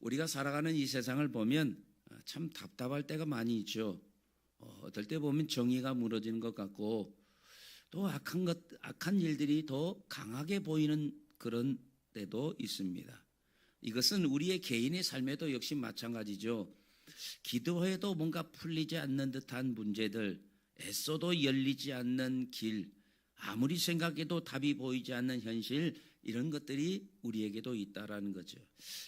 우리가 살아가는 이 세상을 보면 참 답답할 때가 많이 있죠. 어떨 때 보면 정의가 무너지는 것 같고 또 악한 일들이 더 강하게 보이는 그런 때도 있습니다. 이것은 우리의 개인의 삶에도 역시 마찬가지죠. 기도해도 뭔가 풀리지 않는 듯한 문제들, 애써도 열리지 않는 길, 아무리 생각해도 답이 보이지 않는 현실, 이런 것들이 우리에게도 있다라는 거죠.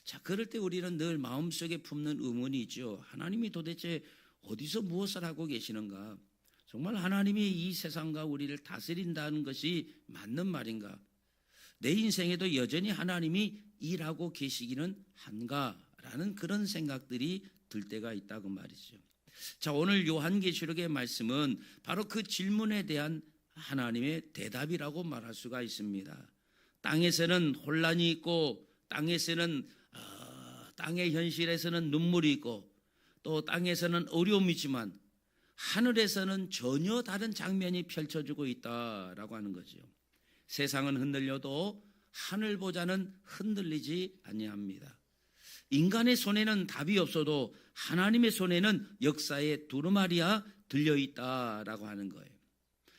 자, 그럴 때 우리는 늘 마음속에 품는 의문이 있죠. 하나님이 도대체 어디서 무엇을 하고 계시는가? 정말 하나님이 이 세상과 우리를 다스린다는 것이 맞는 말인가? 내 인생에도 여전히 하나님이 일하고 계시기는 한가라는 그런 생각들이 들 때가 있다고 말이죠. 자, 오늘 요한계시록의 말씀은 바로 그 질문에 대한 하나님의 대답이라고 말할 수가 있습니다. 땅에서는 혼란이 있고 땅에서는 땅의 현실에서는 눈물이 있고 또 땅에서는 어려움이 있지만 하늘에서는 전혀 다른 장면이 펼쳐지고 있다라고 하는 거죠. 세상은 흔들려도 하늘보다는 흔들리지 아니합니다. 인간의 손에는 답이 없어도 하나님의 손에는 역사의 두루마리가 들려있다라고 하는 거예요.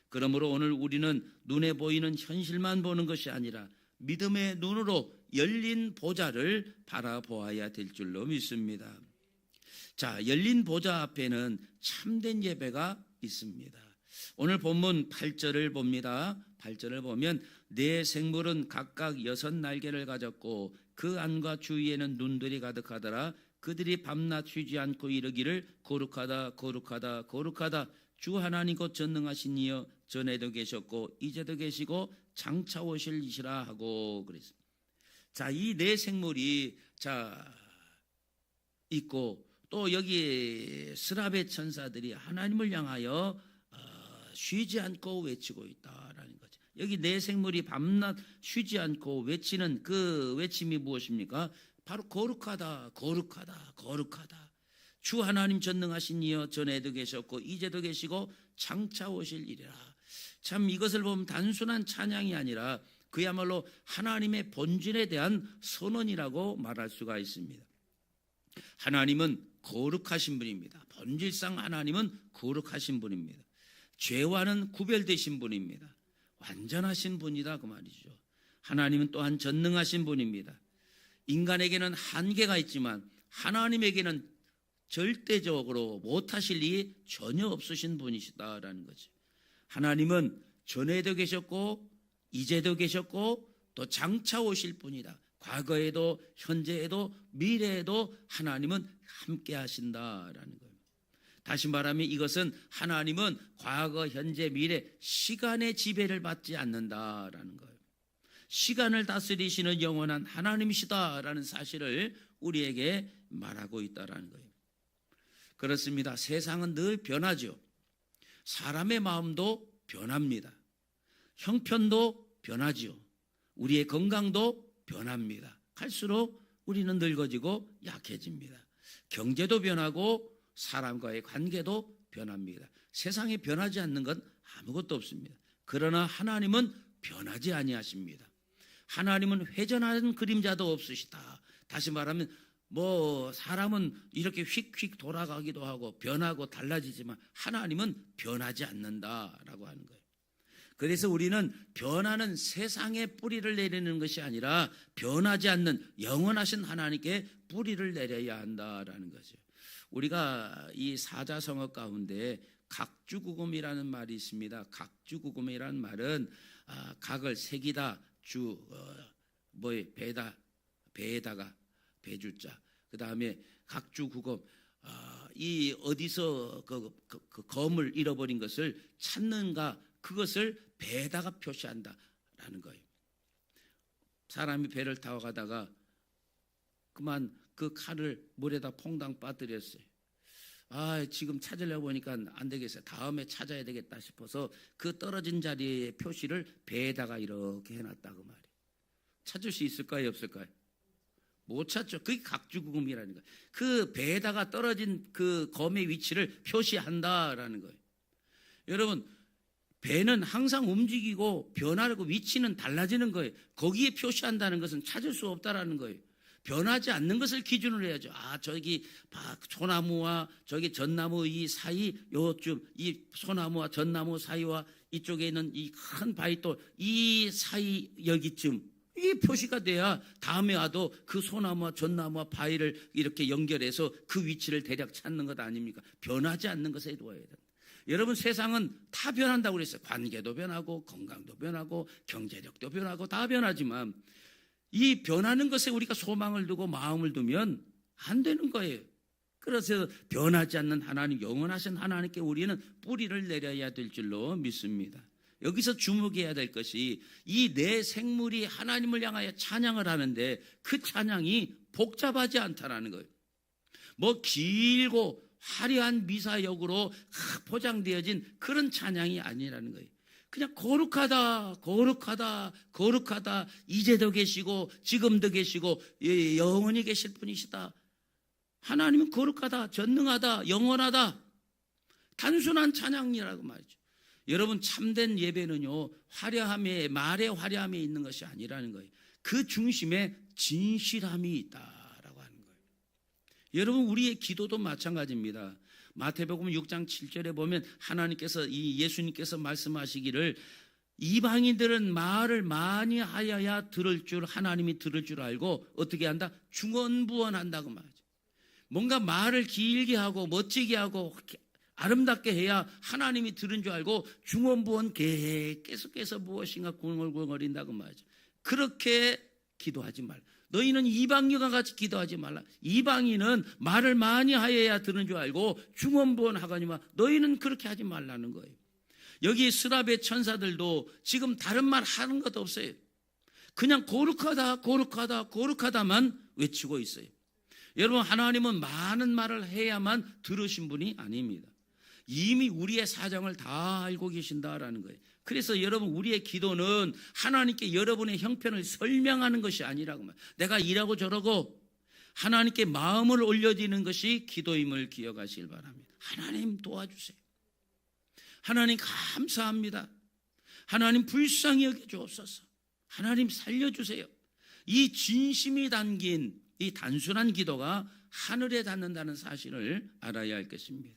그러므로 오늘 우리는 눈에 보이는 현실만 보는 것이 아니라 믿음의 눈으로 열린 보좌를 바라보아야 될 줄로 믿습니다. 자, 열린 보좌 앞에는 참된 예배가 있습니다. 오늘 본문 8절을 봅니다. 8절을 보면 네 생물은 각각 6날개를 가졌고 그 안과 주위에는 눈들이 가득하더라. 그들이 밤낮 쉬지 않고 이르기를 거룩하다 거룩하다 거룩하다 주 하나님 곧 전능하신 이여 전에도 계셨고 이제도 계시고 장차 오실 이시라 하고 그랬습니다. 자, 이 네 생물이 있고 또 여기 스라벨 천사들이 하나님을 향하여 쉬지 않고 외치고 있다라는 거죠. 여기 네 생물이 밤낮 쉬지 않고 외치는 그 외침이 무엇입니까? 바로 거룩하다 거룩하다 거룩하다 주 하나님 전능하신 이여 전에도 계셨고 이제도 계시고 장차 오실 이리라. 참 이것을 보면 단순한 찬양이 아니라 그야말로 하나님의 본질에 대한 선언이라고 말할 수가 있습니다. 하나님은 거룩하신 분입니다. 본질상 하나님은 거룩하신 분입니다. 죄와는 구별되신 분입니다. 완전하신 분이다 그 말이죠. 하나님은 또한 전능하신 분입니다. 인간에게는 한계가 있지만 하나님에게는 절대적으로 못하실 일이 전혀 없으신 분이시다라는 거죠. 하나님은 전에도 계셨고 이제도 계셨고 또 장차 오실 분이다. 과거에도 현재에도 미래에도 하나님은 함께 하신다라는 거예요. 다시 말하면 이것은 하나님은 과거, 현재, 미래 시간의 지배를 받지 않는다라는 거예요. 시간을 다스리시는 영원한 하나님이시다라는 사실을 우리에게 말하고 있다라는 거예요. 그렇습니다. 세상은 늘 변하죠. 사람의 마음도 변합니다. 형편도 변하죠. 우리의 건강도 변합니다. 갈수록 우리는 늙어지고 약해집니다. 경제도 변하고 사람과의 관계도 변합니다. 세상에 변하지 않는 건 아무것도 없습니다. 그러나 하나님은 변하지 아니하십니다. 하나님은 회전하는 그림자도 없으시다. 다시 말하면 사람은 이렇게 휙휙 돌아가기도 하고 변하고 달라지지만 하나님은 변하지 않는다라고 하는 거예요. 그래서 우리는 변하는 세상에 뿌리를 내리는 것이 아니라 변하지 않는 영원하신 하나님께 뿌리를 내려야 한다라는 거죠. 우리가 이 사자성어 가운데 각주구금이라는 말이 있습니다. 각주구금이라는 말은 각을 새기다, 배에다가 배주자. 그 다음에 각주구금. 이 어디서 그 검을 잃어버린 것을 찾는가, 그것을 배에다가 표시한다라는 거예요. 사람이 배를 타고 가다가 그만 그 칼을 물에다 퐁당 빠뜨렸어요. 지금 찾으려고 보니까 안 되겠어요. 다음에 찾아야 되겠다 싶어서 그 떨어진 자리에 표시를 배에다가 이렇게 해놨다고 말이에요. 찾을 수 있을까요, 없을까요? 못 찾죠. 그게 각주구금이라는 거예요. 그 배에다가 떨어진 그 검의 위치를 표시한다라는 거예요. 여러분, 배는 항상 움직이고 변하고 위치는 달라지는 거예요. 거기에 표시한다는 것은 찾을 수 없다라는 거예요. 변하지 않는 것을 기준으로 해야죠. 저기 소나무와 저기 전나무 이 사이 요쯤 이 소나무와 전나무 사이와 이쪽에 있는 이 큰 바위돌 이 사이 여기쯤 이게 표시가 돼야 다음에 와도 그 소나무와 전나무와 바위를 이렇게 연결해서 그 위치를 대략 찾는 것 아닙니까? 변하지 않는 것에 두어야 된다. 여러분, 세상은 다 변한다고 그랬어요. 관계도 변하고 건강도 변하고 경제력도 변하고 다 변하지만 이 변하는 것에 우리가 소망을 두고 마음을 두면 안 되는 거예요. 그래서 변하지 않는 하나님, 영원하신 하나님께 우리는 뿌리를 내려야 될 줄로 믿습니다. 여기서 주목해야 될 것이 이 내 생물이 하나님을 향하여 찬양을 하는데 그 찬양이 복잡하지 않다라는 거예요. 뭐 길고 화려한 미사역으로 포장되어진 그런 찬양이 아니라는 거예요. 그냥 거룩하다, 거룩하다, 거룩하다, 이제도 계시고 지금도 계시고 영원히 계실 분이시다. 하나님은 거룩하다, 전능하다, 영원하다. 단순한 찬양이라고 말이죠. 여러분, 참된 예배는요, 화려함에, 말의 화려함에 있는 것이 아니라는 거예요. 그 중심에 진실함이 있다라고 하는 거예요. 여러분, 우리의 기도도 마찬가지입니다. 마태복음 6장 7절에 보면 하나님께서 예수님께서 말씀하시기를 이방인들은 말을 많이 하여야 들을 줄, 하나님이 들을 줄 알고 어떻게 한다? 중언부언한다고 말하죠. 뭔가 말을 길게 하고 멋지게 하고 아름답게 해야 하나님이 들은 줄 알고 중언부언 계속해서 무엇인가 궁얼궁얼거린다고 말하죠. 그렇게 기도하지 말라. 너희는 이방인과 같이 기도하지 말라. 이방인은 말을 많이 하여야 들은 줄 알고 중언부언 하거니와 너희는 그렇게 하지 말라는 거예요. 여기 스랍의 천사들도 지금 다른 말 하는 것도 없어요. 그냥 거룩하다, 거룩하다, 거룩하다만 외치고 있어요. 여러분, 하나님은 많은 말을 해야만 들으신 분이 아닙니다. 이미 우리의 사정을 다 알고 계신다라는 거예요. 그래서 여러분, 우리의 기도는 하나님께 여러분의 형편을 설명하는 것이 아니라고 말해요. 내가 이라고 저러고 하나님께 마음을 올려드리는 것이 기도임을 기억하시길 바랍니다. 하나님 도와주세요. 하나님 감사합니다. 하나님 불쌍히 여겨주옵소서. 하나님 살려주세요. 이 진심이 담긴 이 단순한 기도가 하늘에 닿는다는 사실을 알아야 할 것입니다.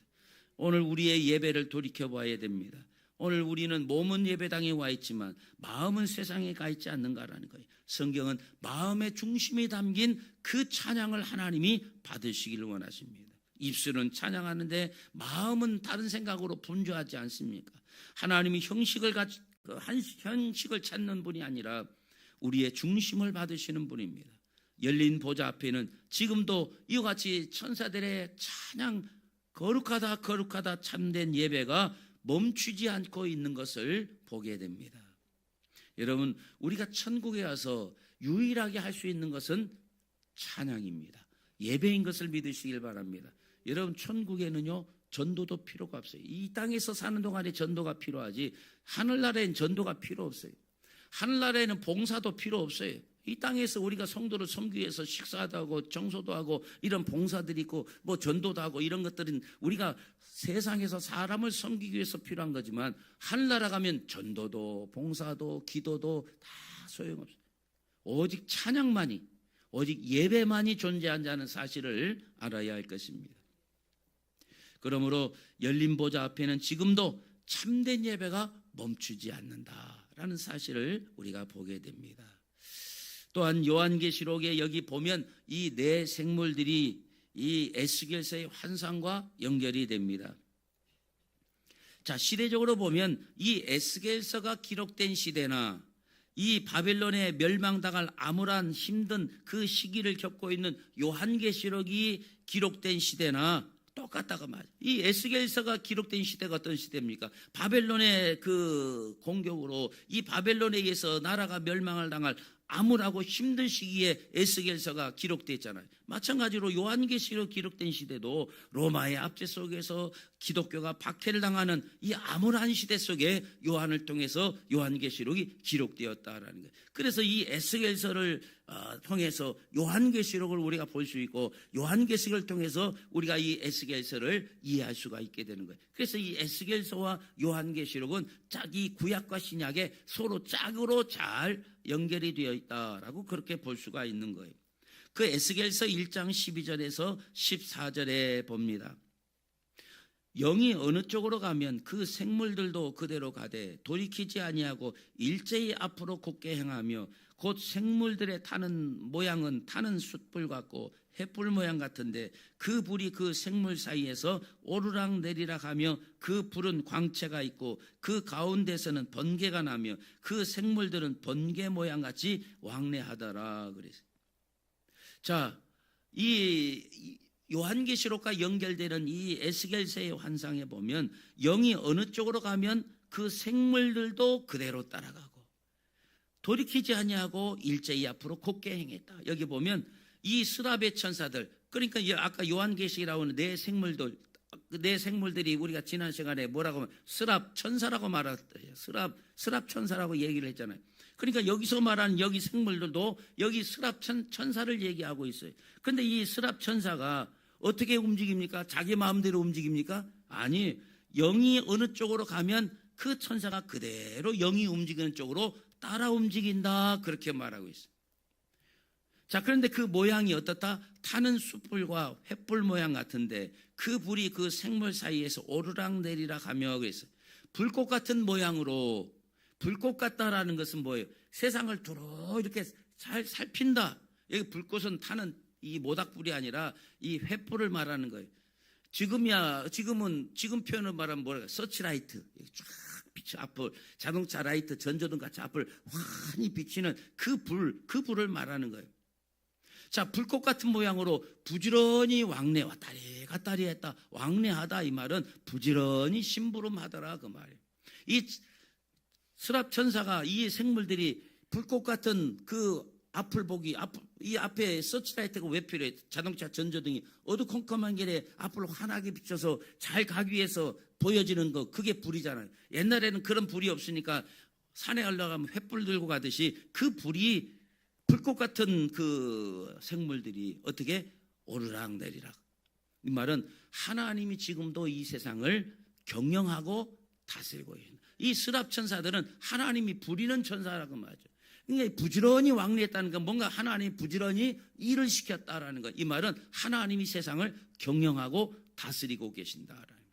오늘 우리의 예배를 돌이켜봐야 됩니다. 오늘 우리는 몸은 예배당에 와 있지만 마음은 세상에 가 있지 않는가라는 거예요. 성경은 마음의 중심이 담긴 그 찬양을 하나님이 받으시기를 원하십니다. 입술은 찬양하는데 마음은 다른 생각으로 분주하지 않습니까? 하나님이 형식을 찾는 분이 아니라 우리의 중심을 받으시는 분입니다. 열린 보좌 앞에는 지금도 이와 같이 천사들의 찬양, 거룩하다 거룩하다 참된 예배가 멈추지 않고 있는 것을 보게 됩니다. 여러분, 우리가 천국에 와서 유일하게 할 수 있는 것은 찬양입니다. 예배인 것을 믿으시길 바랍니다. 여러분, 천국에는요 전도도 필요가 없어요. 이 땅에서 사는 동안에 전도가 필요하지 하늘나라에는 전도가 필요 없어요. 하늘나라에는 봉사도 필요 없어요. 이 땅에서 우리가 성도를 섬기기 위해서 식사도 하고 정소도 하고 이런 봉사들이 있고 뭐 전도도 하고 이런 것들은 우리가 세상에서 사람을 섬기기 위해서 필요한 거지만 하늘나라 가면 전도도 봉사도 기도도 다 소용없어요. 오직 찬양만이, 오직 예배만이 존재한다는 사실을 알아야 할 것입니다. 그러므로 열린 보좌 앞에는 지금도 참된 예배가 멈추지 않는다라는 사실을 우리가 보게 됩니다. 또한 요한계시록에 여기 보면 이 네 생물들이 이 에스겔서의 환상과 연결이 됩니다. 자, 시대적으로 보면 이 에스겔서가 기록된 시대나 이 바벨론에 멸망당할 암울한 힘든 그 시기를 겪고 있는 요한계시록이 기록된 시대나 똑같다고 말이에요. 이 에스겔서가 기록된 시대가 어떤 시대입니까? 바벨론의 그 공격으로 이 바벨론에 의해서 나라가 멸망을 당할 암울하고 힘든 시기에 에스겔서가 기록됐잖아요. 마찬가지로 요한계시록 기록된 시대도 로마의 압제 속에서 기독교가 박해를 당하는 이 암울한 시대 속에 요한을 통해서 요한계시록이 기록되었다라는 거예요. 그래서 이 에스겔서를 통해서 요한계시록을 우리가 볼 수 있고 요한계시록을 통해서 우리가 이 에스겔서를 이해할 수가 있게 되는 거예요. 그래서 이 에스겔서와 요한계시록은 짝이 구약과 신약에 서로 짝으로 잘 연결이 되어 있다라고 그렇게 볼 수가 있는 거예요. 그 에스겔서 1장 12절에서 14절에 봅니다. 영이 어느 쪽으로 가면 그 생물들도 그대로 가되 돌이키지 아니하고 일제히 앞으로 곧게 행하며 곧 생물들의 타는 모양은 타는 숯불 같고 횃불 모양 같은데 그 불이 그 생물 사이에서 오르락 내리락 하며 그 불은 광채가 있고 그 가운데서는 번개가 나며 그 생물들은 번개 모양 같이 왕래하더라 그랬어요. 자, 이 요한계시록과 연결되는 이 에스겔서의 환상에 보면 영이 어느 쪽으로 가면 그 생물들도 그대로 따라가고 돌이키지 아니하고 일제히 앞으로 곧게 행했다. 여기 보면 이 스랍의 천사들, 그러니까 아까 요한계시라고 하는 네 생물들이 우리가 지난 시간에 뭐라고 하면 스랍 천사라고 말했어요. 스랍 천사라고 얘기를 했잖아요. 그러니까 여기서 말하는 여기 생물들도 여기 스랍 천사를 얘기하고 있어요. 그런데 이 스랍 천사가 어떻게 움직입니까? 자기 마음대로 움직입니까? 아니, 영이 어느 쪽으로 가면 그 천사가 그대로 영이 움직이는 쪽으로 따라 움직인다, 그렇게 말하고 있어요. 자, 그런데 그 모양이 어떻다? 타는 숯불과 횃불 모양 같은데 그 불이 그 생물 사이에서 오르락 내리락 하며 그랬어요. 불꽃 같은 모양으로, 불꽃 같다라는 것은 뭐예요? 세상을 두루 이렇게 잘 살핀다. 여기 불꽃은 타는 이 모닥불이 아니라 이 횃불을 말하는 거예요. 지금 표현을 말하면 뭐랄까? 서치라이트. 쫙 빛이 앞을, 자동차 라이트, 전조등 같이 앞을 환히 비치는 그 불을 말하는 거예요. 자, 불꽃 같은 모양으로 부지런히 왕래 왔다리 갔다리 했다. 왕래하다 이 말은 부지런히 심부름하더라 그 말이에요. 이 스랍 천사가 이 생물들이 불꽃 같은 그 앞을 보기, 이 앞에 서치라이트가 왜 필요해? 자동차 전조등이 어두컴컴한 길에 앞을 환하게 비춰서 잘 가기 위해서 보여지는 거, 그게 불이잖아요. 옛날에는 그런 불이 없으니까 산에 올라가면 횃불 들고 가듯이 그 불이 불꽃 같은 그 생물들이 어떻게 오르락 내리락. 이 말은 하나님이 지금도 이 세상을 경영하고 다스리고 있는, 이 스랍 천사들은 하나님이 부리는 천사라고 말하죠. 그러니까 부지런히 왕래했다는 건 뭔가 하나님이 부지런히 일을 시켰다라는 것. 이 말은 하나님이 세상을 경영하고 다스리고 계신다라는 것.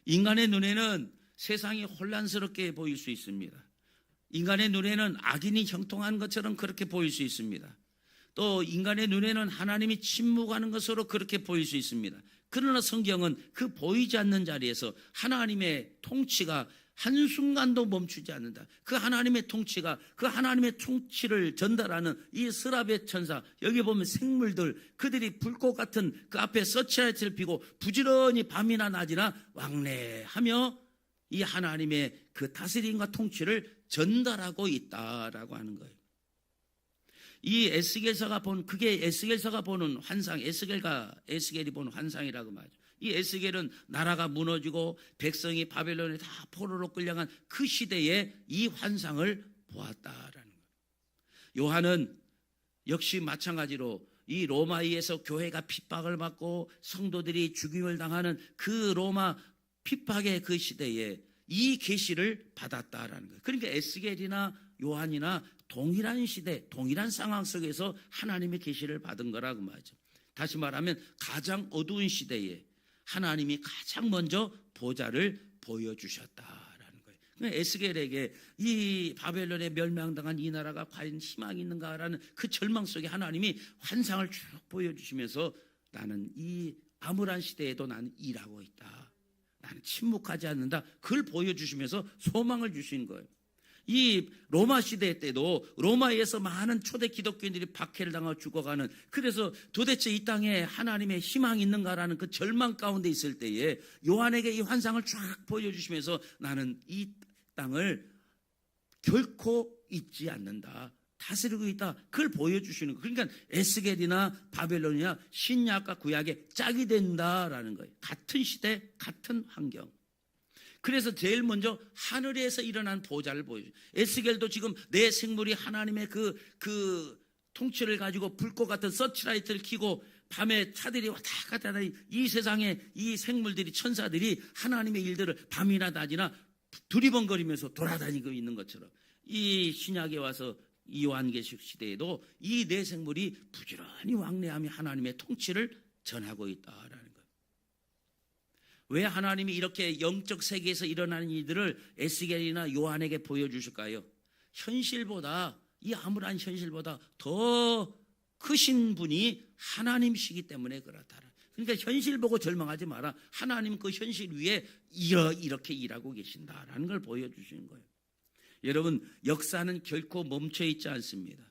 인간의 눈에는 세상이 혼란스럽게 보일 수 있습니다. 인간의 눈에는 악인이 형통한 것처럼 그렇게 보일 수 있습니다. 또 인간의 눈에는 하나님이 침묵하는 것으로 그렇게 보일 수 있습니다. 그러나 성경은 그 보이지 않는 자리에서 하나님의 통치가 한순간도 멈추지 않는다. 그 하나님의 통치가, 그 하나님의 통치를 전달하는 이 스랍의 천사, 여기 보면 생물들, 그들이 불꽃 같은 그 앞에 서치라이트를 피고 부지런히 밤이나 낮이나 왕래하며 이 하나님의 그 다스림과 통치를 전달하고 있다라고 하는 거예요. 이 그게 에스겔서가 보는 환상, 에스겔이 보는 환상이라고 말이죠. 이 에스겔은 나라가 무너지고 백성이 바벨론에 다 포로로 끌려간 그 시대에 이 환상을 보았다라는 거예요. 요한은 역시 마찬가지로 이 로마에서 교회가 핍박을 받고 성도들이 죽임을 당하는 그 로마 핍박의 그 시대에 이 계시를 받았다라는 거예요. 그러니까 에스겔이나 요한이나 동일한 시대, 동일한 상황 속에서 하나님의 계시를 받은 거라고 말이죠. 다시 말하면 가장 어두운 시대에 하나님이 가장 먼저 보좌를 보여주셨다라는 거예요. 그러니까 에스겔에게 이 바벨론에 멸망당한 이 나라가 과연 희망이 있는가라는 그 절망 속에 하나님이 환상을 쭉 보여주시면서 나는 이 암울한 시대에도 나는 일하고 있다. 나는 침묵하지 않는다. 그걸 보여주시면서 소망을 주신 거예요. 이 로마 시대 때도 로마에서 많은 초대 기독교인들이 박해를 당하고 죽어가는, 그래서 도대체 이 땅에 하나님의 희망이 있는가라는 그 절망 가운데 있을 때에 요한에게 이 환상을 쫙 보여주시면서 나는 이 땅을 결코 잊지 않는다, 다스리고 있다, 그걸 보여주시는 거예요. 그러니까 에스겔이나 바벨론이나 신약과 구약의 짝이 된다라는 거예요. 같은 시대, 같은 환경. 그래서 제일 먼저 하늘에서 일어난 보좌를 보여줘요. 에스겔도 지금 내 생물이 하나님의 그 통치를 가지고 불꽃 같은 서치라이트를 켜고 밤에 차들이 왔다 갔다 하는 이 세상에 이 생물들이, 천사들이 하나님의 일들을 밤이나 낮이나 두리번거리면서 돌아다니고 있는 것처럼 이 신약에 와서 이 요한계시록 시대에도 이 네 생물이 부지런히 왕래하며 하나님의 통치를 전하고 있다라는 거예요. 왜 하나님이 이렇게 영적 세계에서 일어나는 일들을 에스겔이나 요한에게 보여주실까요? 현실보다, 이 암울한 현실보다 더 크신 분이 하나님이시기 때문에 그렇다. 그러니까 현실 보고 절망하지 마라. 하나님 그 현실 위에 이렇게 일하고 계신다라는 걸 보여주시는 거예요. 여러분, 역사는 결코 멈춰 있지 않습니다.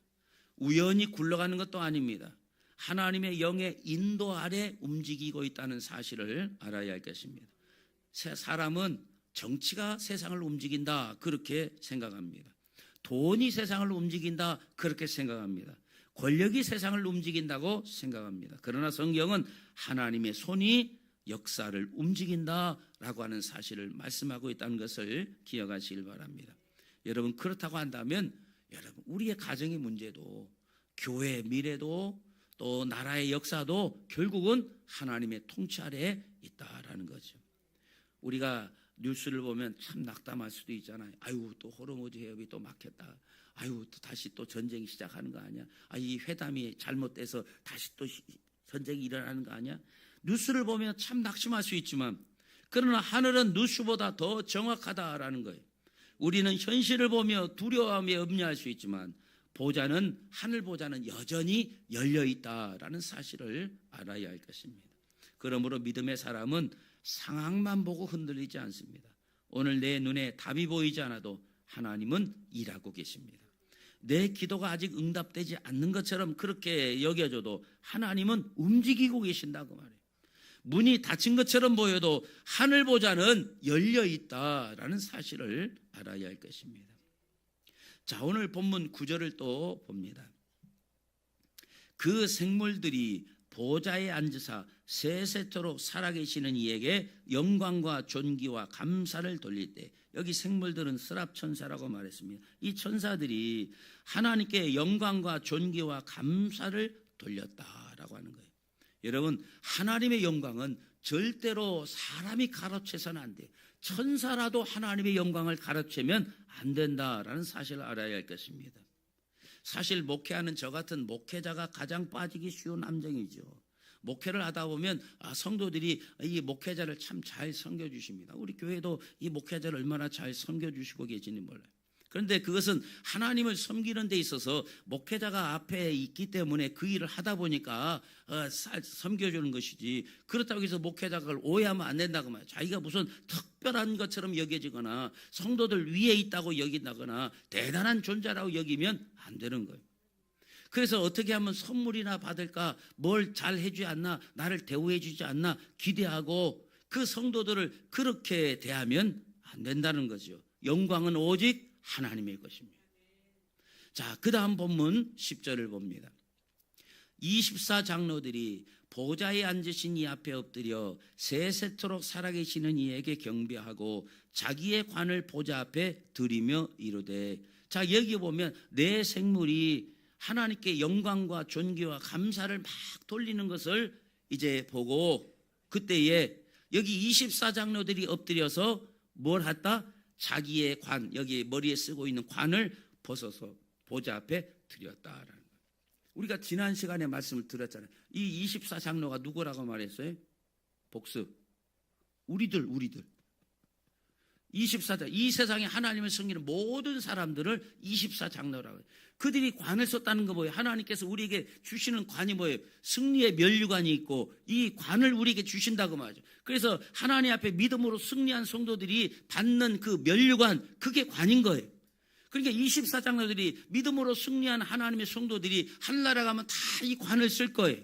우연히 굴러가는 것도 아닙니다. 하나님의 영의 인도 아래 움직이고 있다는 사실을 알아야 할 것입니다. 사람은 정치가 세상을 움직인다 그렇게 생각합니다. 돈이 세상을 움직인다 그렇게 생각합니다. 권력이 세상을 움직인다고 생각합니다. 그러나 성경은 하나님의 손이 역사를 움직인다라고 하는 사실을 말씀하고 있다는 것을 기억하시길 바랍니다. 여러분, 그렇다고 한다면 여러분, 우리의 가정의 문제도, 교회의 미래도, 또 나라의 역사도 결국은 하나님의 통치 아래에 있다라는 거죠. 우리가 뉴스를 보면 참 낙담할 수도 있잖아요. 아유, 또 호르무즈 해협이 또 막혔다. 아유, 또 다시 또 전쟁이 시작하는 거 아니야? 아, 이 회담이 잘못돼서 다시 또 전쟁이 일어나는 거 아니야? 뉴스를 보면 참 낙심할 수 있지만, 그러나 하늘은 뉴스보다 더 정확하다라는 거예요. 우리는 현실을 보며 두려워하며 염려할 수 있지만 하늘 보좌는 여전히 열려 있다라는 사실을 알아야 할 것입니다. 그러므로 믿음의 사람은 상황만 보고 흔들리지 않습니다. 오늘 내 눈에 답이 보이지 않아도 하나님은 일하고 계십니다. 내 기도가 아직 응답되지 않는 것처럼 그렇게 여겨져도 하나님은 움직이고 계신다고 말해요. 문이 닫힌 것처럼 보여도 하늘 보좌는 열려 있다라는 사실을 알아야 할 것입니다. 자, 오늘 본문 9절을 또 봅니다. 그 생물들이 보좌에 앉으사 세세토록 살아계시는 이에게 영광과 존귀와 감사를 돌릴 때, 여기 생물들은 스랍 천사라고 말했습니다. 이 천사들이 하나님께 영광과 존귀와 감사를 돌렸다라고 하는 거예요. 여러분, 하나님의 영광은 절대로 사람이 가로채서는 안 돼요. 천사라도 하나님의 영광을 가로채면 안 된다라는 사실을 알아야 할 것입니다. 사실 목회하는 저 같은 목회자가 가장 빠지기 쉬운 함정이죠. 목회를 하다 보면 성도들이 이 목회자를 참 잘 섬겨주십니다. 우리 교회도 이 목회자를 얼마나 잘 섬겨주시고 계시는지 몰라요. 그런데 그것은 하나님을 섬기는 데 있어서 목회자가 앞에 있기 때문에 그 일을 하다 보니까 섬겨주는 것이지, 그렇다고 해서 목회자가 그걸 오해하면 안 된다고 말이에요. 자기가 무슨 특별한 것처럼 여겨지거나 성도들 위에 있다고 여긴다거나 대단한 존재라고 여기면 안 되는 거예요. 그래서 어떻게 하면 선물이나 받을까, 뭘 잘 해주지 않나, 나를 대우해 주지 않나 기대하고 그 성도들을 그렇게 대하면 안 된다는 거죠. 영광은 오직 하나님의 것입니다. 자, 그 다음 본문 10절을 봅니다. 24장로들이 보좌에 앉으신 이 앞에 엎드려 세세토록 살아계시는 이에게 경배하고 자기의 관을 보좌 앞에 드리며 이르되, 자, 여기 보면 네 생물이 하나님께 영광과 존귀와 감사를 막 돌리는 것을 이제 보고, 그때에 여기 24장로들이 엎드려서 뭘 했다? 자기의 관, 여기 머리에 쓰고 있는 관을 벗어서 보좌 앞에 드렸다라는 거예요. 우리가 지난 시간에 말씀을 드렸잖아요. 이 24장로가 누구라고 말했어요? 복습. 우리들. 24장, 이 세상에 하나님을 섬기는 모든 사람들을 24장로라고 해요. 그들이 관을 썼다는 거 뭐예요? 하나님께서 우리에게 주시는 관이 뭐예요? 승리의 면류관이 있고 이 관을 우리에게 주신다고 말이죠. 그래서 하나님 앞에 믿음으로 승리한 성도들이 받는 그 면류관, 그게 관인 거예요. 그러니까 24장로들이 믿음으로 승리한 하나님의 성도들이 하늘나라 가면 다 이 관을 쓸 거예요.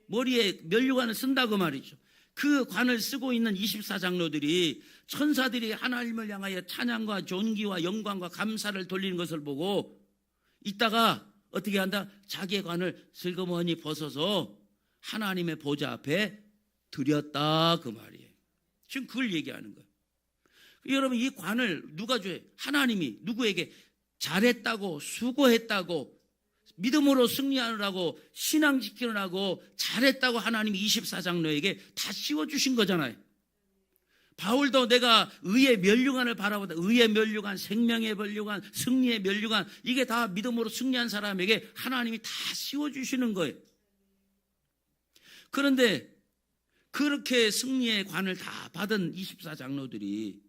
머리에 면류관을 쓴다고 말이죠. 그 관을 쓰고 있는 24장로들이 천사들이 하나님을 향하여 찬양과 존귀와 영광과 감사를 돌리는 것을 보고 이따가 어떻게 한다? 자기의 관을 슬그머니 벗어서 하나님의 보좌 앞에 드렸다, 그 말이에요. 지금 그걸 얘기하는 거예요. 여러분, 이 관을 누가 줘요? 하나님이 누구에게 잘했다고, 수고했다고, 믿음으로 승리하느라고, 신앙 지키느라고 잘했다고 하나님이 24장로에게 다 씌워주신 거잖아요. 바울도 내가 의의 면류관을 바라보다 의의 면류관, 생명의 면류관, 승리의 면류관, 이게 다 믿음으로 승리한 사람에게 하나님이 다 씌워주시는 거예요. 그런데 그렇게 승리의 관을 다 받은 24장로들이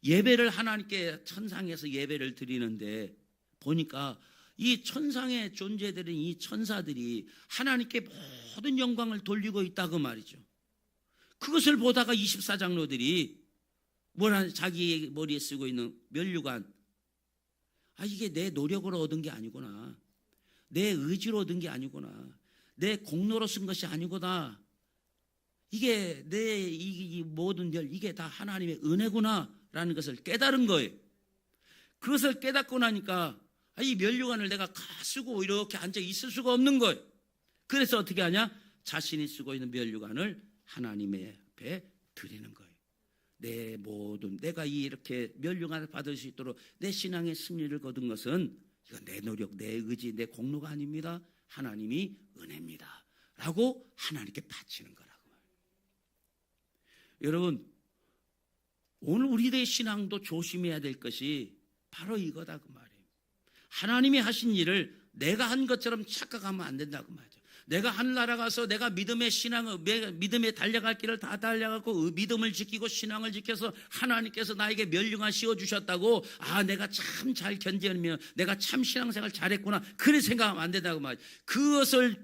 예배를 하나님께 천상에서 예배를 드리는데 보니까 이 천상에 존재되는 이 천사들이 하나님께 모든 영광을 돌리고 있다고 말이죠. 그것을 보다가 24장로들이 자기 머리에 쓰고 있는 면류관, 이게 내 노력으로 얻은 게 아니구나, 내 의지로 얻은 게 아니구나, 내 공로로 쓴 것이 아니구나, 이게 이 모든 별, 이게 다 하나님의 은혜구나 라는 것을 깨달은 거예요. 그것을 깨닫고 나니까 이 면류관을 내가 쓰고 이렇게 앉아 있을 수가 없는 거예요. 그래서 어떻게 하냐? 자신이 쓰고 있는 면류관을 하나님의 앞에 드리는 거예요. 내 모든, 내가 이렇게 면류관을 받을 수 있도록 내 신앙의 승리를 거둔 것은 이건 내 노력, 내 의지, 내 공로가 아닙니다. 하나님이 은혜입니다 라고 하나님께 바치는 거라고. 여러분, 오늘 우리의 신앙도 조심해야 될 것이 바로 이거다 그 말이에요. 하나님이 하신 일을 내가 한 것처럼 착각하면 안 된다고 말이죠. 내가 하늘나라 가서 내가 믿음의 신앙을, 믿음에 달려갈 길을 다 달려가고 믿음을 지키고 신앙을 지켜서 하나님께서 나에게 면류관 씌워주셨다고, 내가 참 잘 견디면 내가 참 신앙생활 잘했구나, 그래 생각하면 안 된다고 말이죠. 그것을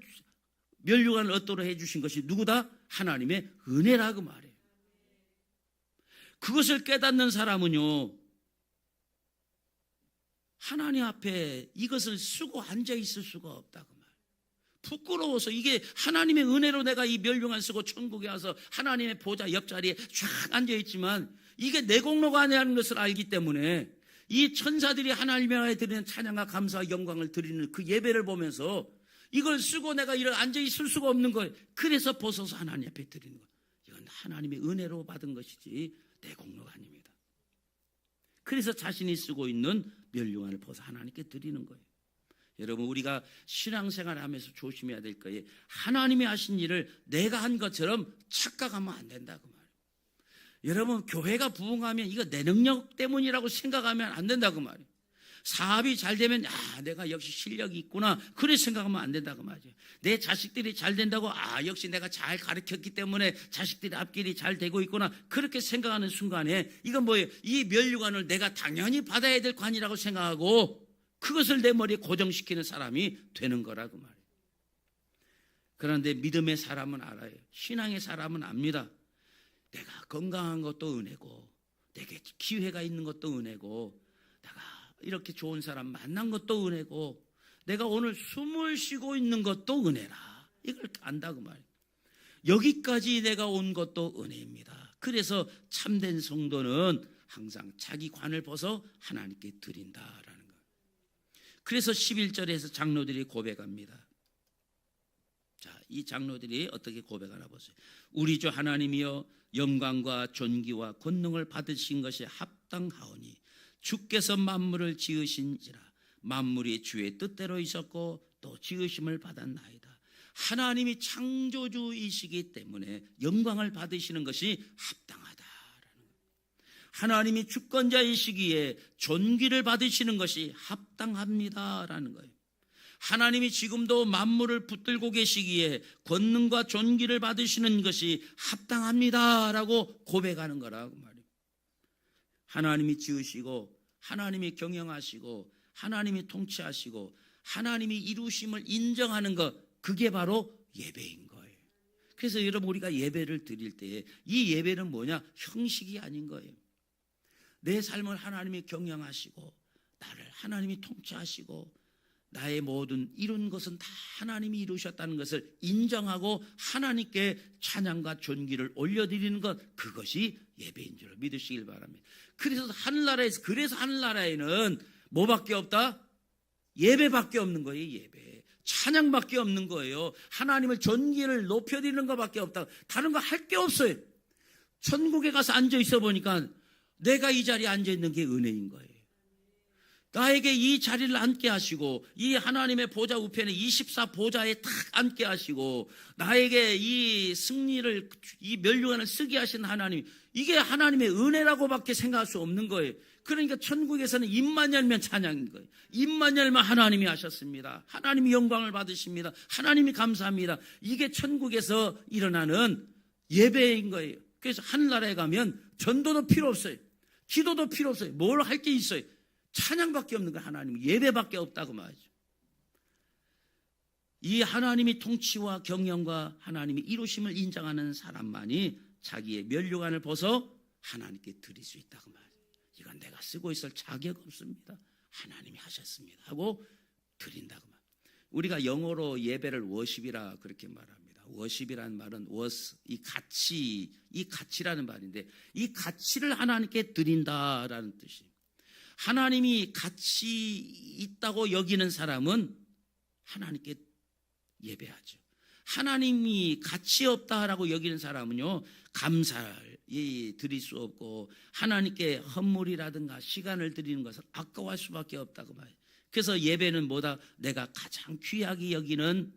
면류관을 얻도록 해주신 것이 누구다? 하나님의 은혜라고 말이에요. 그것을 깨닫는 사람은요, 하나님 앞에 이것을 쓰고 앉아 있을 수가 없다고 말이에요. 부끄러워서, 이게 하나님의 은혜로 내가 이 면류관 쓰고 천국에 와서 하나님의 보좌 옆자리에 쫙 앉아 있지만 이게 내 공로가 아니라는 것을 알기 때문에 이 천사들이 하나님에 드리는 찬양과 감사와 영광을 드리는 그 예배를 보면서 이걸 쓰고 내가 이렇게 앉아 있을 수가 없는 거예요. 그래서 벗어서 하나님 앞에 드리는 거예요. 이건 하나님의 은혜로 받은 것이지 내 공로가 아닙니다. 그래서 자신이 쓰고 있는 면류관을 벗어 하나님께 드리는 거예요. 여러분, 우리가 신앙생활을 하면서 조심해야 될 거예요. 하나님이 하신 일을 내가 한 것처럼 착각하면 안 된다고 말이에요. 여러분, 교회가 부흥하면 이거 내 능력 때문이라고 생각하면 안 된다고 말이에요. 사업이 잘 되면 내가 역시 실력이 있구나, 그래 생각하면 안 된다고 말이에요. 내 자식들이 잘 된다고 역시 내가 잘 가르쳤기 때문에 자식들이 앞길이 잘 되고 있구나, 그렇게 생각하는 순간에 이건 뭐예요? 이 면류관을 내가 당연히 받아야 될 관이라고 생각하고 그것을 내 머리에 고정시키는 사람이 되는 거라고 말이에요. 그런데 믿음의 사람은 알아요. 신앙의 사람은 압니다. 내가 건강한 것도 은혜고, 내게 기회가 있는 것도 은혜고, 내가 이렇게 좋은 사람 만난 것도 은혜고, 내가 오늘 숨을 쉬고 있는 것도 은혜라, 이걸 안다고 말이에요. 여기까지 내가 온 것도 은혜입니다. 그래서 참된 성도는 항상 자기 관을 벗어 하나님께 드린다라는 거예요. 그래서 11절에서 장로들이 고백합니다. 자, 이 장로들이 어떻게 고백하나 보세요. 우리 주 하나님이여, 영광과 존귀와 권능을 받으신 것이 합당하오니 주께서 만물을 지으신지라. 만물이 주의 뜻대로 있었고 또 지으심을 받았나이다. 하나님이 창조주이시기 때문에 영광을 받으시는 것이 합당하다라는 거예요. 하나님이 주권자이시기에 존귀를 받으시는 것이 합당합니다라는 거예요. 하나님이 지금도 만물을 붙들고 계시기에 권능과 존귀를 받으시는 것이 합당합니다라고 고백하는 거라고 말이에요. 하나님이 지으시고 하나님이 경영하시고 하나님이 통치하시고 하나님이 이루심을 인정하는 것, 그게 바로 예배인 거예요. 그래서 여러분, 우리가 예배를 드릴 때 이 예배는 뭐냐? 형식이 아닌 거예요. 내 삶을 하나님이 경영하시고 나를 하나님이 통치하시고 나의 모든 이룬 것은 다 하나님이 이루셨다는 것을 인정하고 하나님께 찬양과 존귀를 올려드리는 것, 그것이 예배인 줄 믿으시길 바랍니다. 그래서 하늘나라에는 뭐밖에 없다? 예배밖에 없는 거예요. 예배, 찬양밖에 없는 거예요. 하나님을 존귀를 높여드리는 것밖에 없다. 다른 거 할 게 없어요. 천국에 가서 앉아 있어 보니까 내가 이 자리에 앉아 있는 게 은혜인 거예요. 나에게 이 자리를 앉게 하시고 이 하나님의 보좌 우편에 24 보좌에 탁 앉게 하시고 나에게 이 승리를 이 면류관을 쓰게 하신 하나님, 이게 하나님의 은혜라고밖에 생각할 수 없는 거예요. 그러니까 천국에서는 입만 열면 찬양인 거예요. 입만 열면 하나님이 하셨습니다. 하나님이 영광을 받으십니다. 하나님이 감사합니다. 이게 천국에서 일어나는 예배인 거예요. 그래서 하늘나라에 가면 전도도 필요 없어요. 기도도 필요 없어요. 뭘 할 게 있어요? 찬양밖에 없는 거예요. 하나님 예배밖에 없다고 말이죠. 이 하나님이 통치와 경영과 하나님이 이루심을 인정하는 사람만이 자기의 면류관을 벗어 하나님께 드릴 수 있다고 말이죠. 이건 내가 쓰고 있을 자격 없습니다. 하나님이 하셨습니다 하고 드린다고 말이죠. 우리가 영어로 예배를 워십이라 그렇게 말합니다. 워십이라는 말은 was, 이 가치라는 말인데 이 가치를 하나님께 드린다라는 뜻이에요. 하나님이 가치 있다고 여기는 사람은 하나님께 예배하죠. 하나님이 가치 없다라고 여기는 사람은요, 감사를 드릴 수 없고 하나님께 헌물이라든가 시간을 드리는 것을 아까워할 수밖에 없다고 말해요. 그래서 예배는 뭐다? 내가 가장 귀하게 여기는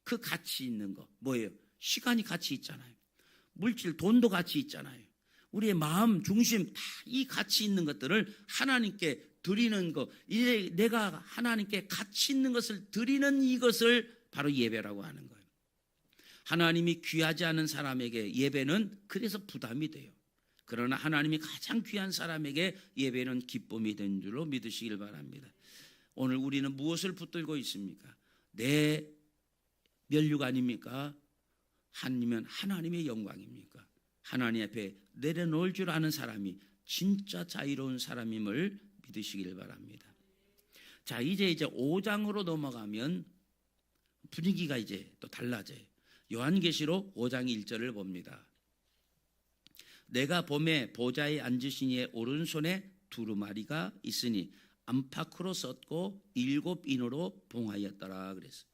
그 가치 있는 거 뭐예요? 시간이 가치 있잖아요. 물질, 돈도 가치 있잖아요. 우리의 마음, 중심 다 이 가치 있는 것들을 하나님께 드리는 거, 이제 내가 하나님께 가치 있는 것을 드리는 이것을 바로 예배라고 하는 거예요. 하나님이 귀하지 않은 사람에게 예배는 그래서 부담이 돼요. 그러나 하나님이 가장 귀한 사람에게 예배는 기쁨이 된 줄로 믿으시길 바랍니다. 오늘 우리는 무엇을 붙들고 있습니까? 내 면류관입니까? 아니면 하나님의 영광입니까? 하나님 앞에 내려놓을 줄 아는 사람이 진짜 자유로운 사람임을 믿으시길 바랍니다. 자, 이제 5장으로 넘어가면 분위기가 이제 또 달라져요. 요한계시록 5장 1절을 봅니다. 내가 봄에 보좌에 앉으신 이의 오른손에 두루마리가 있으니 안팎으로 썼고 7인으로 봉하였더라 그랬어요.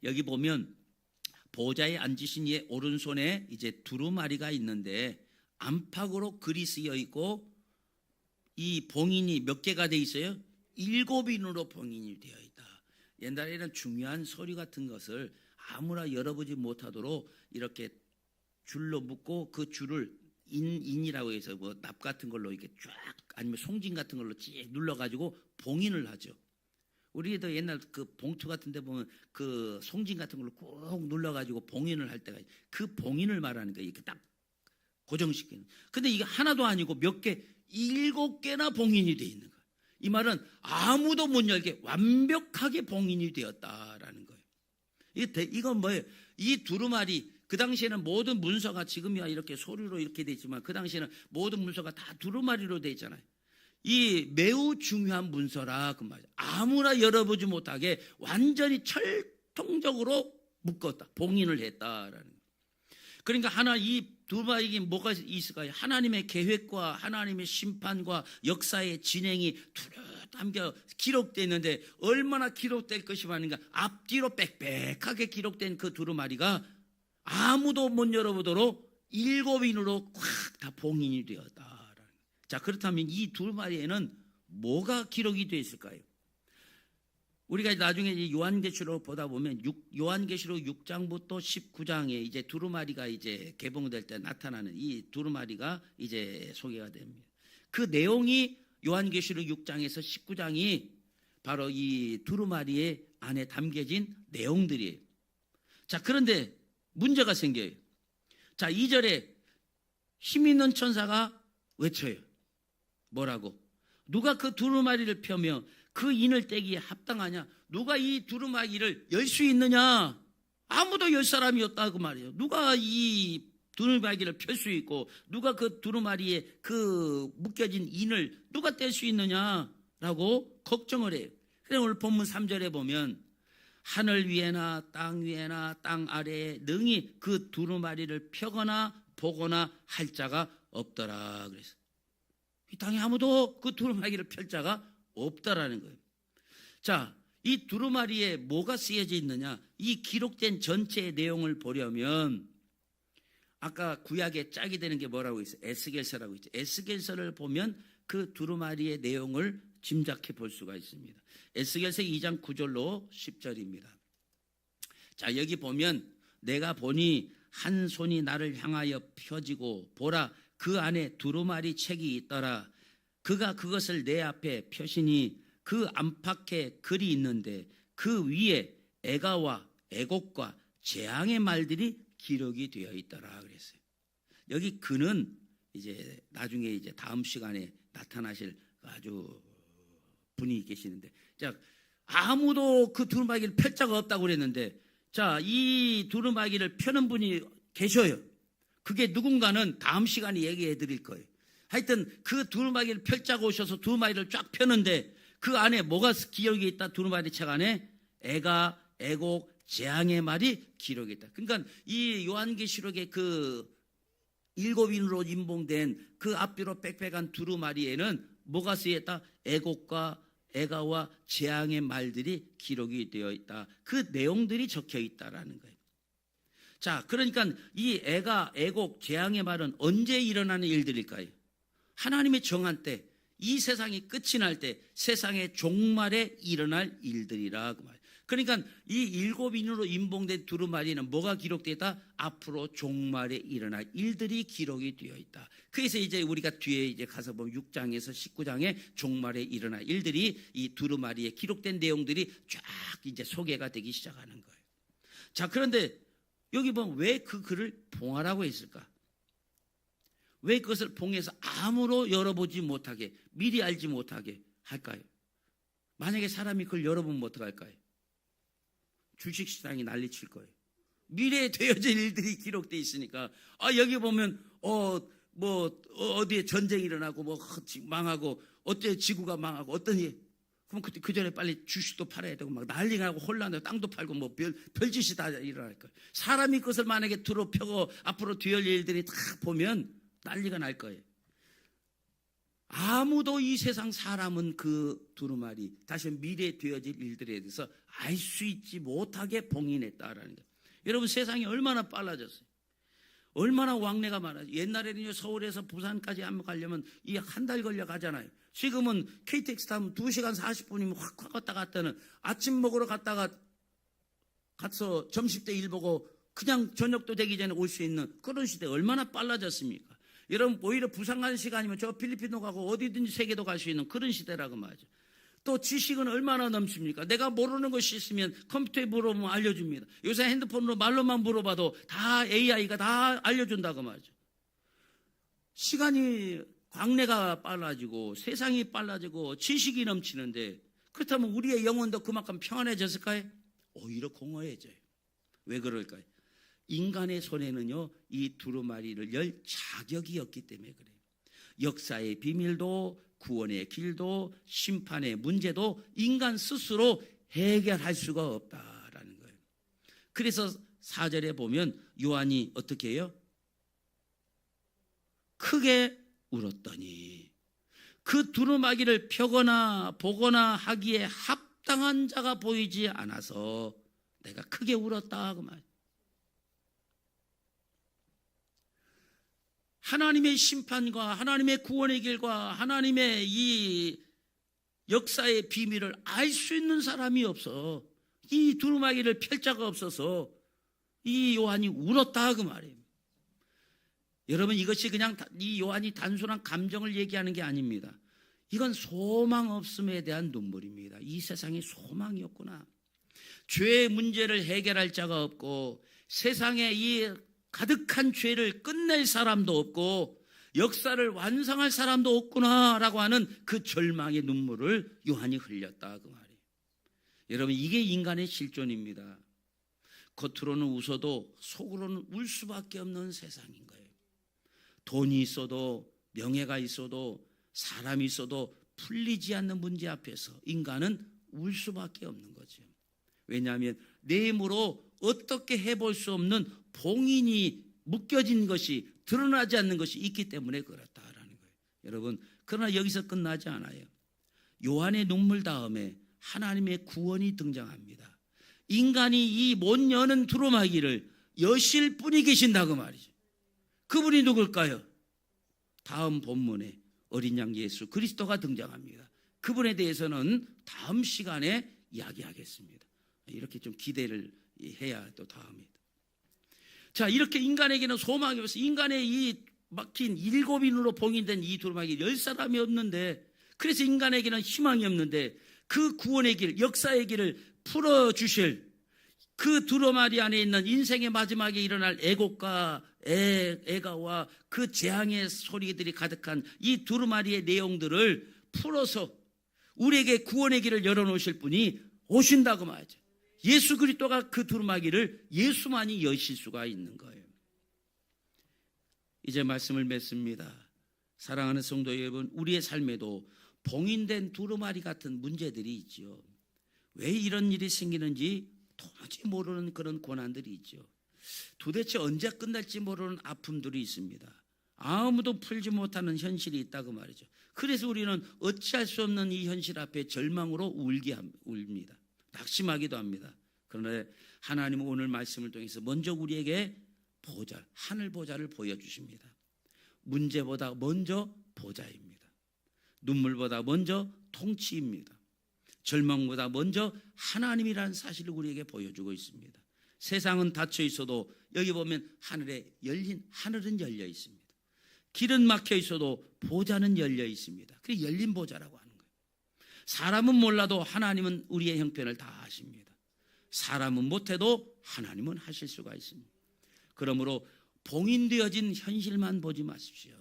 여기 보면 보좌에 앉으신 이의 오른손에 이제 두루마리가 있는데 안팎으로 글이 쓰여 있고 이 봉인이 몇 개가 돼 있어요? 7인으로 봉인이 되어 있다. 옛날에는 중요한 서류 같은 것을 아무나 열어보지 못하도록 이렇게 줄로 묶고 그 줄을 인이라고 해서 뭐 납 같은 걸로 이렇게 쫙 아니면 송진 같은 걸로 쭉 눌러가지고 봉인을 하죠. 우리도 옛날 그 봉투 같은 데 보면 그 송진 같은 걸로 꾹 눌러가지고 봉인을 할 때가 그 봉인을 말하는 거예요. 이렇게 딱 고정시키는. 근데 이게 하나도 아니고 몇 개, 7개나 봉인이 되어 있는 거예요. 이 말은 아무도 못 열게 완벽하게 봉인이 되었다라는 거예요. 이건 뭐예요? 이 두루마리, 그 당시에는 모든 문서가 지금이야 이렇게 소리로 이렇게 돼 있지만 그 당시에는 모든 문서가 다 두루마리로 돼 있잖아요. 이 매우 중요한 문서라 그 말이에요. 아무나 열어보지 못하게 완전히 철통적으로 묶었다, 봉인을 했다라는 거예요. 그러니까 이 두루마리에 뭐가 있을까요? 하나님의 계획과 하나님의 심판과 역사의 진행이 두루 담겨 기록되어 있는데 얼마나 기록될 것이 많은가. 앞뒤로 빽빽하게 기록된 그 두루마리가 아무도 못 열어보도록 7인으로 꽉 다 봉인이 되었다. 자, 그렇다면 이 두루마리에는 뭐가 기록이 되어 있을까요? 우리가 나중에 요한계시록 보다 보면 요한계시록 6장부터 19장에 이제 두루마리가 이제 개봉될 때 나타나는 이 두루마리가 이제 소개가 됩니다. 그 내용이 요한계시록 6장에서 19장이 바로 이 두루마리의 안에 담겨진 내용들이에요. 자, 그런데 문제가 생겨요. 자, 2절에 힘 있는 천사가 외쳐요. 뭐라고? 누가 그 두루마리를 펴며 그 인을 떼기에 합당하냐? 누가 이 두루마리를 열 수 있느냐? 아무도 열 사람이 없다고 말이에요. 누가 이 두루마리를 펼 수 있고 누가 그 두루마리에 그 묶여진 인을 누가 뗄 수 있느냐라고 걱정을 해요. 그래서 오늘 본문 3절에 보면 하늘 위에나 땅 위에나 땅 아래에 능히 그 두루마리를 펴거나 보거나 할 자가 없더라 그래서 이 땅에 아무도 그 두루마리를 펼 자가 없다라는 거예요. 자, 이 두루마리에 뭐가 쓰여져 있느냐? 이 기록된 전체의 내용을 보려면 아까 구약에 짝이 되는 게 뭐라고 있어요? 에스겔서라고 있죠. 에스겔서를 보면 그 두루마리의 내용을 짐작해 볼 수가 있습니다. 에스겔서 2장 9절로 10절입니다. 자, 여기 보면 내가 보니 한 손이 나를 향하여 펴지고 보라 그 안에 두루마리 책이 있더라. 그가 그것을 내 앞에 펴시니 그 안팎에 글이 있는데 그 위에 애가와 애곡과 재앙의 말들이 기록이 되어 있더라 그랬어요. 여기 그는 이제 나중에 이제 다음 시간에 나타나실 아주 분이 계시는데, 자, 아무도 그 두루마기를 펼 자가 없다고 그랬는데, 자, 이 두루마기를 펴는 분이 계셔요. 그게 누군가는 다음 시간에 얘기해 드릴 거예요. 하여튼 그 두루마기를 펼 자가 오셔서 두루마기를 쫙 펴는데 그 안에 뭐가 기록이 있다? 두루마리 책 안에 애가, 애곡, 재앙의 말이 기록이 있다. 그러니까 이 요한계시록의 그 7인으로 인봉된 그 앞뒤로 빽빽한 두루마리에는 뭐가 쓰여있다? 애곡과 애가와 재앙의 말들이 기록이 되어 있다. 그 내용들이 적혀 있다라는 거예요. 자, 그러니까 이 애가, 애곡, 재앙의 말은 언제 일어나는 일들일까요? 하나님의 정한 때, 이 세상이 끝이 날 때, 세상의 종말에 일어날 일들이라 그 말. 그러니까 이 7인으로 인봉된 두루마리는 뭐가 기록되어 있다? 앞으로 종말에 일어날 일들이 기록이 되어 있다. 그래서 이제 우리가 뒤에 이제 가서 보면 6장에서 19장에 종말에 일어날 일들이 이 두루마리에 기록된 내용들이 쫙 이제 소개가 되기 시작하는 거예요. 자, 그런데 여기 보면 왜 그 글을 봉하라고 했을까? 왜 그것을 봉해서 아무로 열어보지 못하게, 미리 알지 못하게 할까요? 만약에 사람이 그걸 열어보면 어떡할까요? 주식시장이 난리칠 거예요. 미래에 되어질 일들이 기록되어 있으니까, 아, 여기 보면 어디에 전쟁이 일어나고 뭐 망하고 어때 지구가 망하고 어떤 일, 그럼 그 전에 빨리 주식도 팔아야 되고 막 난리가 나고 혼란되고 땅도 팔고 뭐 별짓이 다 일어날 거예요. 사람이 그것을 만약에 들어 펴고 앞으로 되어질 일들이 다 보면 난리가 날 거예요. 아무도 이 세상 사람은 그 두루마리, 다시 미래에 되어질 일들에 대해서 알 수 있지 못하게 봉인했다라는 거예요. 여러분, 세상이 얼마나 빨라졌어요. 얼마나 왕래가 많아요. 옛날에는요, 서울에서 부산까지 한번 가려면 이 한 달 걸려 가잖아요. 지금은 KTX 타면 2시간 40분이면 확 왔다 갔다는, 아침 먹으러 갔다가 가서 점심때 일 보고 그냥 저녁도 되기 전에 올 수 있는 그런 시대, 얼마나 빨라졌습니까? 여러분, 오히려 부산 가는 시간이면 저 필리핀도 가고 어디든지 세계도 갈 수 있는 그런 시대라고 말이죠. 또 지식은 얼마나 넘칩니까? 내가 모르는 것이 있으면 컴퓨터에 물어보면 알려줍니다. 요새 핸드폰으로 말로만 물어봐도 다 AI가 다 알려준다고 말이죠. 시간이, 광래가 빨라지고 세상이 빨라지고 지식이 넘치는데, 그렇다면 우리의 영혼도 그만큼 평안해졌을까요? 오히려 공허해져요. 왜 그럴까요? 인간의 손에는요, 이 두루마리를 열 자격이 없기 때문에 그래요. 역사의 비밀도, 구원의 길도, 심판의 문제도 인간 스스로 해결할 수가 없다라는 거예요. 그래서 4절에 보면 요한이 어떻게 해요? 크게 울었더니, 그 두루마기를 펴거나 보거나 하기에 합당한 자가 보이지 않아서 내가 크게 울었다 그 말. 하나님의 심판과 하나님의 구원의 길과 하나님의 이 역사의 비밀을 알 수 있는 사람이 없어. 이 두루마기를 펼 자가 없어서 이 요한이 울었다 그 말이에요. 여러분, 이것이 그냥 이 요한이 단순한 감정을 얘기하는 게 아닙니다. 이건 소망 없음에 대한 눈물입니다. 이 세상에 소망이 없구나. 죄의 문제를 해결할 자가 없고 세상에 이 가득한 죄를 끝낼 사람도 없고 역사를 완성할 사람도 없구나라고 하는 그 절망의 눈물을 요한이 흘렸다 그 말이에요. 여러분, 이게 인간의 실존입니다. 겉으로는 웃어도 속으로는 울 수밖에 없는 세상인 거예요. 돈이 있어도 명예가 있어도 사람이 있어도 풀리지 않는 문제 앞에서 인간은 울 수밖에 없는 거죠. 왜냐하면 내 힘으로 어떻게 해볼 수 없는 봉인이 묶여진 것이, 드러나지 않는 것이 있기 때문에 그렇다라는 거예요. 여러분, 그러나 여기서 끝나지 않아요. 요한의 눈물 다음에 하나님의 구원이 등장합니다. 인간이 이 못 여는 두루마기를 여실 분이 계신다고 말이죠. 그분이 누굴까요? 다음 본문에 어린 양 예수 그리스도가 등장합니다. 그분에 대해서는 다음 시간에 이야기하겠습니다. 이렇게 좀 기대를 해야 또 다음이다. 자, 이렇게 인간에게는 소망이 없어서 인간의 이 막힌 7인으로 봉인된 이 두루마기 10사람이 없는데, 그래서 인간에게는 희망이 없는데 그 구원의 길, 역사의 길을 풀어주실 그 두루마리 안에 있는 인생의 마지막에 일어날 애곡과 애가와 그 재앙의 소리들이 가득한 이 두루마리의 내용들을 풀어서 우리에게 구원의 길을 열어놓으실 분이 오신다고 말이죠. 예수 그리스도가 그 두루마기를 예수만이 여실 수가 있는 거예요. 이제 말씀을 맺습니다. 사랑하는 성도 여러분, 우리의 삶에도 봉인된 두루마리 같은 문제들이 있죠. 왜 이런 일이 생기는지 도무지 모르는 그런 고난들이 있죠. 도대체 언제 끝날지 모르는 아픔들이 있습니다. 아무도 풀지 못하는 현실이 있다고 말이죠. 그래서 우리는 어찌할 수 없는 이 현실 앞에 절망으로 울입니다. 낙심하기도 합니다. 그런데 하나님은 오늘 말씀을 통해서 먼저 우리에게 보좌, 하늘 보좌를 보여주십니다. 문제보다 먼저 보좌입니다. 눈물보다 먼저 통치입니다. 절망보다 먼저 하나님이라는 사실을 우리에게 보여주고 있습니다. 세상은 닫혀 있어도 여기 보면 하늘은 열려 있습니다. 길은 막혀 있어도 보좌는 열려 있습니다. 그게 열린 보좌라고 하는 거예요. 사람은 몰라도 하나님은 우리의 형편을 다 아십니다. 사람은 못해도 하나님은 하실 수가 있습니다. 그러므로 봉인되어진 현실만 보지 마십시오.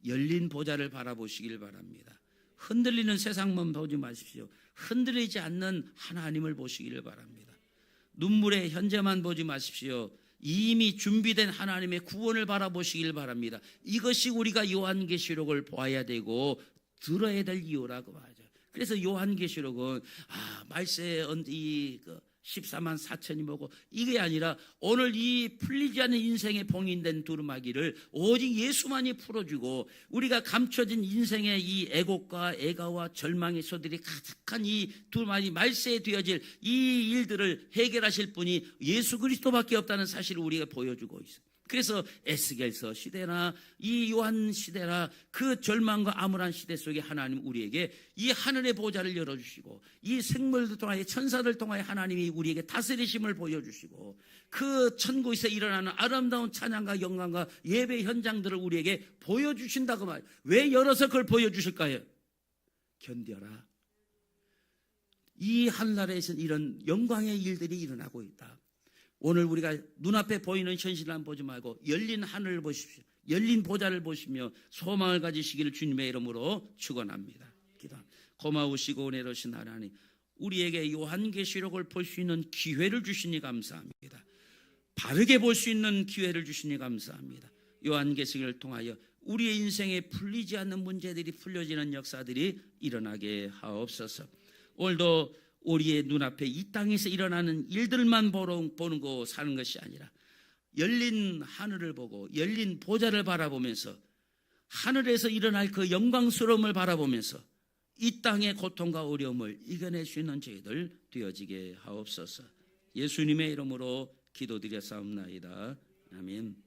열린 보좌를 바라보시길 바랍니다. 흔들리는 세상만 보지 마십시오. 흔들리지 않는 하나님을 보시기를 바랍니다. 눈물의 현재만 보지 마십시오. 이미 준비된 하나님의 구원을 바라보시길 바랍니다. 이것이 우리가 요한계시록을 보아야 되고 들어야 될 이유라고 하죠. 그래서 요한계시록은 말세의 14만 4천이 뭐고 이게 아니라 오늘 이 풀리지 않는 인생에 봉인된 두루마기를 오직 예수만이 풀어주고 우리가 감춰진 인생의 이 애곡과 애가와 절망의 소들이 가득한 이 두루마기 말세에 되어질 이 일들을 해결하실 분이 예수 그리스도밖에 없다는 사실을 우리가 보여주고 있어요. 그래서 에스겔서 시대나 이 요한 시대나 그 절망과 암울한 시대 속에 하나님 우리에게 이 하늘의 보좌를 열어주시고 이 생물들 통하여 천사들 통하여 하나님이 우리에게 다스리심을 보여주시고 그 천국에서 일어나는 아름다운 찬양과 영광과 예배 현장들을 우리에게 보여주신다고 말이에요. 왜 열어서 그걸 보여주실까요? 견뎌라. 이 하늘나라에서는 이런 영광의 일들이 일어나고 있다. 오늘 우리가 눈앞에 보이는 현실만 보지 말고 열린 하늘을 보십시오. 열린 보좌를 보시며 소망을 가지시기를 주님의 이름으로 축원합니다. 기도합니다. 고마우시고 은혜로우신 하나님, 우리에게 요한계시록을 볼 수 있는 기회를 주시니 감사합니다. 바르게 볼 수 있는 기회를 주시니 감사합니다. 요한계시록을 통하여 우리의 인생에 풀리지 않는 문제들이 풀려지는 역사들이 일어나게 하옵소서. 오늘도 우리의 눈앞에 이 땅에서 일어나는 일들만 보고 사는 것이 아니라 열린 하늘을 보고 열린 보좌를 바라보면서 하늘에서 일어날 그 영광스러움을 바라보면서 이 땅의 고통과 어려움을 이겨낼 수 있는 저희들 되어지게 하옵소서. 예수님의 이름으로 기도드렸사옵나이다. 아멘.